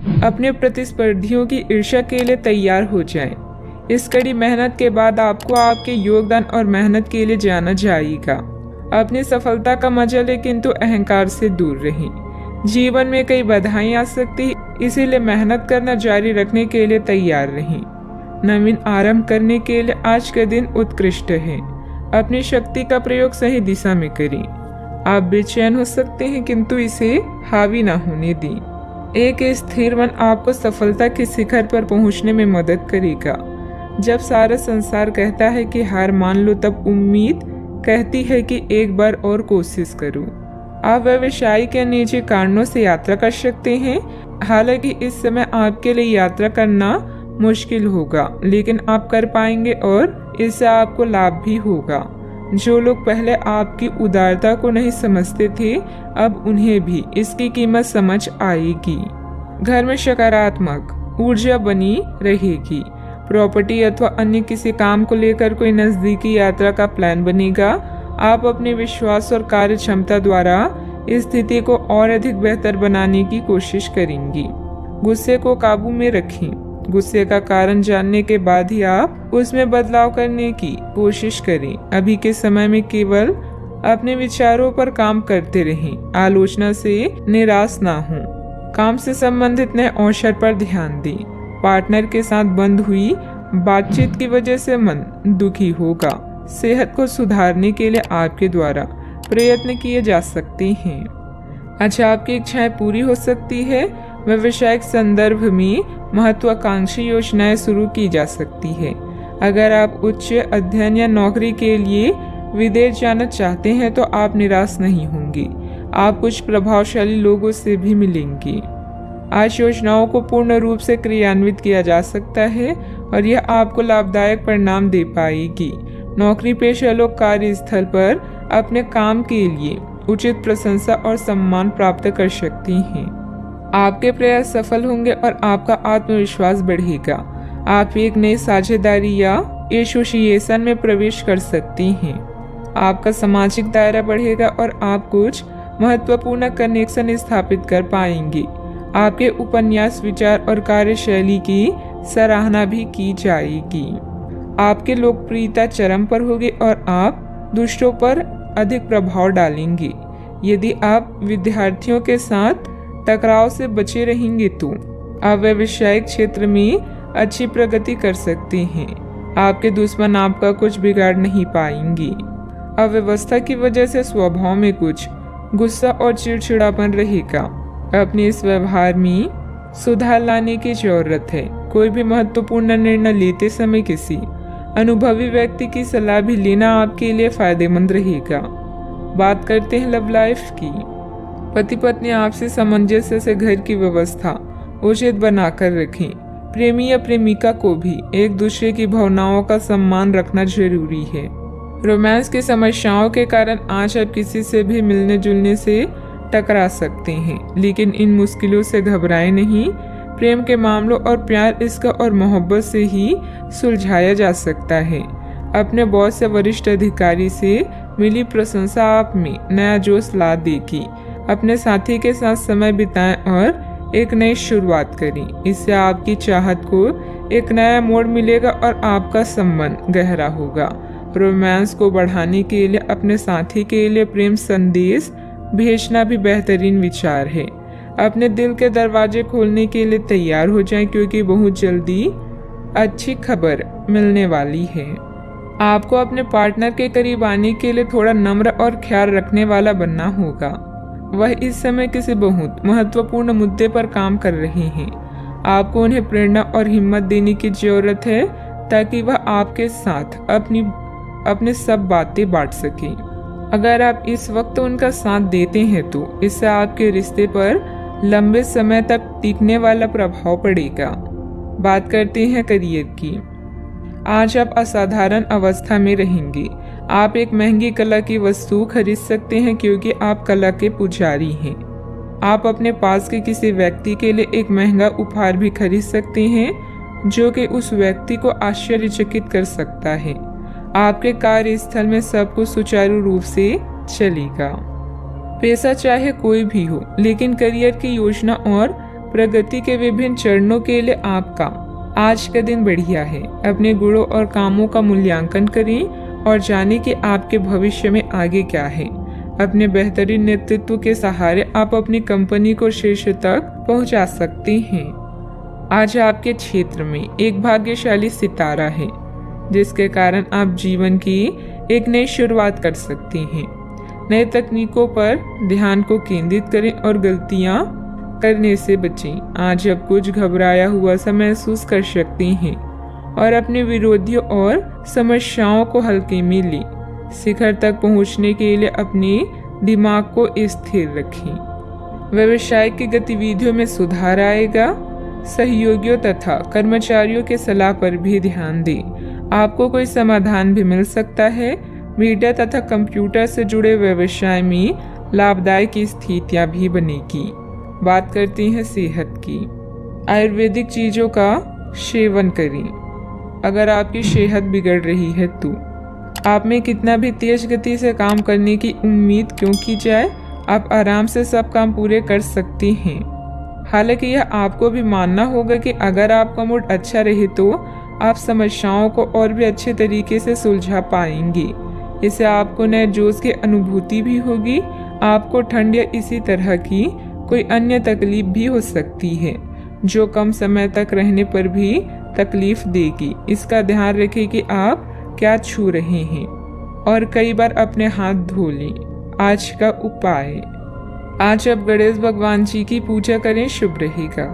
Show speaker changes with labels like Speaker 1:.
Speaker 1: अपने प्रतिस्पर्धियों की ईर्ष्या के लिए तैयार हो जाएं। इस कड़ी मेहनत के बाद आपको आपके योगदान और मेहनत के लिए जाना जाएगा। अपनी सफलता का मजा लें, किंतु अहंकार से दूर रहें। जीवन में कई बाधाएं आ सकती है, इसीलिए मेहनत करना जारी रखने के लिए तैयार रहें। नवीन आरंभ करने के लिए आज का दिन उत्कृष्ट है। अपनी शक्ति का प्रयोग सही दिशा में करें। आप बेचैन हो सकते हैं, किंतु इसे हावी ना होने दें। एक स्थिर मन आपको सफलता के शिखर पर पहुंचने में मदद करेगा। जब सारा संसार कहता है कि हार मान लो, तब उम्मीद कहती है कि एक बार और कोशिश करो। आप व्यवसायिक या निजी कारणों से यात्रा कर सकते हैं। हालांकि इस समय आपके लिए यात्रा करना मुश्किल होगा, लेकिन आप कर पाएंगे और इससे आपको लाभ भी होगा। जो लोग पहले आपकी उदारता को नहीं समझते थे, अब उन्हें भी इसकी कीमत समझ आएगी। घर में सकारात्मक ऊर्जा बनी रहेगी। प्रॉपर्टी अथवा अन्य किसी काम को लेकर कोई नजदीकी यात्रा का प्लान बनेगा। आप अपने विश्वास और कार्य क्षमता द्वारा इस स्थिति को और अधिक बेहतर बनाने की कोशिश करेंगी। गुस्से को काबू में रखें। गुस्से का कारण जानने के बाद ही आप उसमें बदलाव करने की कोशिश करें। अभी के समय में केवल अपने विचारों पर काम करते रहें। आलोचना से निराश ना हों। काम से संबंधित नए अवसर पर ध्यान दें। पार्टनर के साथ बंद हुई बातचीत की वजह से मन दुखी होगा। सेहत को सुधारने के लिए आपके द्वारा प्रयत्न किए जा सकते हैं। अच्छा, आपकी इच्छाएं पूरी हो सकती है। व्यवसायिक संदर्भ में महत्वाकांक्षी योजनाएं शुरू की जा सकती है। अगर आप उच्च अध्ययन या नौकरी के लिए विदेश जाना चाहते हैं तो आप निराश नहीं होंगे। आप कुछ प्रभावशाली लोगों से भी मिलेंगे। आज योजनाओं को पूर्ण रूप से क्रियान्वित किया जा सकता है और यह आपको लाभदायक परिणाम दे पाएगी। नौकरी पेशा लोग कार्यस्थल पर अपने काम के लिए उचित प्रशंसा और सम्मान प्राप्त कर सकते हैं। आपके प्रयास सफल होंगे और आपका आत्मविश्वास बढ़ेगा। आप एक नई साझेदारी या एसोसिएशन में प्रवेश कर सकते हैं। आपका सामाजिक दायरा बढ़ेगा और आप कुछ महत्वपूर्ण कनेक्शन स्थापित कर पाएंगे। आपके उपन्यास, विचार और कार्यशैली की सराहना भी की जाएगी। आपकी लोकप्रियता चरम पर होगी और आप दूसरों पर अधिक प्रभाव डालेंगे। यदि आप विद्यार्थियों के साथ टकराव से बचे रहेंगे तो आप व्यावसायिक क्षेत्र में अच्छी प्रगति कर सकते हैं। आपके दुश्मन आपका कुछ बिगाड़ नहीं पाएंगे। अव्यवस्था की वजह से स्वभाव में कुछ गुस्सा और चिड़चिड़ापन रहेगा। अपने इस व्यवहार में सुधार लाने की जरूरत है। कोई भी महत्वपूर्ण निर्णय लेते समय किसी अनुभवी व्यक्ति की सलाह भी लेना आपके लिए फायदेमंद रहेगा। बात करते हैं लव लाइफ की। पति पत्नी आपसी सामंजस्य से घर की व्यवस्था उचित बनाकर रखें। प्रेमी या प्रेमिका को भी एक दूसरे की भावनाओं का सम्मान रखना जरूरी है। रोमांस की समस्याओं के कारण आज आप किसी से भी मिलने जुलने से टकरा सकते हैं, लेकिन इन मुश्किलों से घबराएं नहीं। प्रेम के मामलों और प्यार, इश्क और मोहब्बत से ही सुलझाया जा सकता है। अपने बॉस या वरिष्ठ अधिकारी से मिली प्रशंसा आप में नया जोश ला देगी। अपने साथी के साथ समय बिताएं और एक नई शुरुआत करें। इससे आपकी चाहत को एक नया मोड़ मिलेगा और आपका संबंध गहरा होगा। रोमांस को बढ़ाने के लिए अपने साथी के लिए प्रेम संदेश भेजना भी बेहतरीन विचार है। अपने दिल के दरवाजे खोलने के लिए तैयार हो जाएं, क्योंकि बहुत जल्दी अच्छी खबर मिलने वाली है। आपको अपने पार्टनर के करीब आने के लिए थोड़ा नम्र और ख्याल रखने वाला बनना होगा। वह इस समय किसी बहुत महत्वपूर्ण मुद्दे पर काम कर रहे हैं। आपको उन्हें प्रेरणा और हिम्मत देने की जरूरत है ताकि वह आपके साथ अपनी सब बातें बांट सकें। अगर आप इस वक्त उनका साथ देते हैं तो इससे आपके रिश्ते पर लंबे समय तक टिकने वाला प्रभाव पड़ेगा। बात करते हैं करियर की। आज आप असाधारण अवस्था में रहेंगे। आप एक महंगी कला की वस्तु खरीद सकते हैं क्योंकि आप कला के पुजारी हैं। आप अपने पास के किसी व्यक्ति के लिए एक महंगा उपहार भी खरीद सकते हैं जो कि उस व्यक्ति को आश्चर्यचकित कर सकता है। आपके कार्यस्थल में सब कुछ सुचारू रूप से चलेगा। पेशा चाहे कोई भी हो, लेकिन करियर की योजना और प्रगति के विभिन्न चरणों के लिए आपका आज का दिन बढ़िया है। अपने गुणों और कामों का मूल्यांकन करें और जानें कि आपके भविष्य में आगे क्या है। अपने बेहतरीन नेतृत्व के सहारे आप अपनी कंपनी को शीर्ष तक पहुंचा सकते हैं। आज आपके क्षेत्र में एक भाग्यशाली सितारा है, जिसके कारण आप जीवन की एक नई शुरुआत कर सकते हैं। नए तकनीकों पर ध्यान को केंद्रित करें और गलतियां करने से बचें। आज आप कुछ घबराया हुआ सा महसूस कर सकते हैं और अपने विरोधियों और समस्याओं को हल्के में लें। शिखर तक पहुंचने के लिए अपने दिमाग को स्थिर रखें। व्यवसाय की गतिविधियों में सुधार आएगा। सहयोगियों तथा कर्मचारियों के सलाह पर भी ध्यान दें। आपको कोई समाधान भी मिल सकता है। मीडिया तथा कंप्यूटर से जुड़े व्यवसाय में लाभदायक स्थितियां भी बनेगी। बात करते हैं सेहत की। आयुर्वेदिक चीजों का सेवन करें। अगर आपकी सेहत बिगड़ रही है तो आप में कितना भी तेज गति से काम करने की उम्मीद क्यों की जाए, आप आराम से सब काम पूरे कर सकते हैं। हालांकि यह आपको भी मानना होगा कि अगर आपका मूड अच्छा रहे तो आप समस्याओं को और भी अच्छे तरीके से सुलझा पाएंगे। इससे आपको नए जोश की अनुभूति भी होगी। आपको ठंड या इसी तरह की कोई अन्य तकलीफ भी हो सकती है, जो कम समय तक रहने पर भी तकलीफ देगी। इसका ध्यान रखें कि आप क्या छू रहे हैं और कई बार अपने हाथ धो लें। आज का उपाय, आज आप गणेश भगवान जी की पूजा करें, शुभ रहेगा।